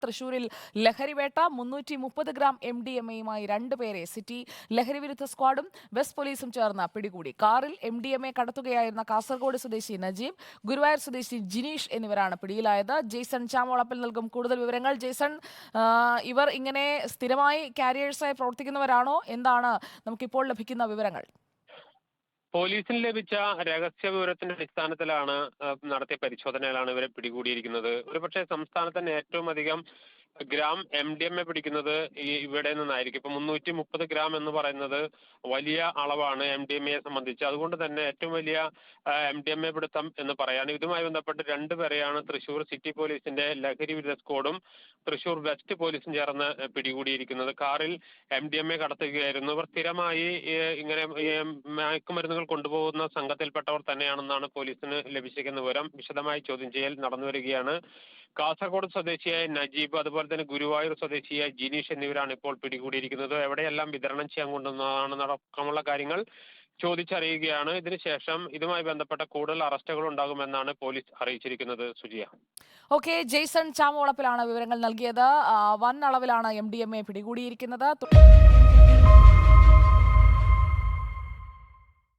തൃശൂരിൽ ലഹരിവേട്ട 330 ഗ്രാം MDMA-യുമായി രണ്ടുപേരെ സിറ്റി ലഹരിവിരുദ്ധ സ്ക്വാഡും വെസ്റ്റ് പോലീസും ചേർന്ന് പിടികൂടി. കാറിൽ MDMA കടത്തുകയായിരുന്ന കാസർഗോഡ് സ്വദേശി നജീബ്, ഗുരുവായൂർ സ്വദേശി ജിനീഷ് എന്നിവരാണ് പിടിയിലായത്. ജെയ്സൺ ചാമോളപ്പിൽ നൽകും കൂടുതൽ വിവരങ്ങൾ. ജെയ്സൺ, ഇവർ ഇങ്ങനെ സ്ഥിരമായി കാരിയേഴ്സായി പ്രവർത്തിക്കുന്നവരാണോ? എന്താണ് നമുക്കിപ്പോൾ ലഭിക്കുന്ന വിവരങ്ങൾ? പോലീസിന് ലഭിച്ച രഹസ്യ വിവരത്തിന്റെ അടിസ്ഥാനത്തിലാണ് നടത്തിയ പരിശോധനയിലാണ് ഇവരെ പിടികൂടിയിരിക്കുന്നത്. ഒരുപക്ഷെ സംസ്ഥാനത്ത് തന്നെ ഏറ്റവും അധികം ഗ്രാം MDMA പിടിക്കുന്നത് ഇവിടെ നിന്നായിരിക്കും. ഇപ്പൊ 330 ഗ്രാം എന്ന് പറയുന്നത് വലിയ അളവാണ് MDMA സംബന്ധിച്ച്. അതുകൊണ്ട് തന്നെ ഏറ്റവും വലിയ MDMA പിടുത്തം എന്ന് പറയാൻ ഇതുമായി ബന്ധപ്പെട്ട് രണ്ടുപേരെയാണ് തൃശൂർ സിറ്റി പോലീസിന്റെ ലഹരി വിരുദ്ധ സ്ക്വാഡും തൃശൂർ വെസ്റ്റ് പോലീസും ചേർന്ന് പിടികൂടിയിരിക്കുന്നത്. കാറിൽ MDMA കടത്തുകയായിരുന്നു. ഇവർ സ്ഥിരമായി ഇങ്ങനെ മയക്കുമരുന്നുകൾ കൊണ്ടുപോകുന്ന സംഘത്തിൽപ്പെട്ടവർ തന്നെയാണെന്നാണ് പോലീസിന് ലഭിച്ചിരിക്കുന്ന വിവരം. വിശദമായി ചോദ്യം ചെയ്യൽ നടന്നു വരികയാണ്. കാസർഗോഡ് സ്വദേശിയായ നജീബ്, അതുപോലെ തന്നെ ഗുരുവായൂർ സ്വദേശിയായ ജിനീഷ് എന്നിവരാണ് ഇപ്പോൾ പിടികൂടിയിരിക്കുന്നത്. എവിടെയെല്ലാം വിതരണം ചെയ്യാൻ കൊണ്ടുവന്നതാണെന്നടക്കമുള്ള കാര്യങ്ങൾ ചോദിച്ചറിയുകയാണ്. ഇതിനുശേഷം ഇതുമായി ബന്ധപ്പെട്ട കൂടുതൽ അറസ്റ്റുകൾ ഉണ്ടാകുമെന്നാണ് പോലീസ് അറിയിച്ചിരിക്കുന്നത്. സുജിയ. ഓക്കെ, ജെയ്സൺ ചാമോളപ്പിലാണ് വിവരങ്ങൾ നൽകിയത്. വൻ അളവിലാണ് MDMA പിടികൂടിയിരിക്കുന്നത്.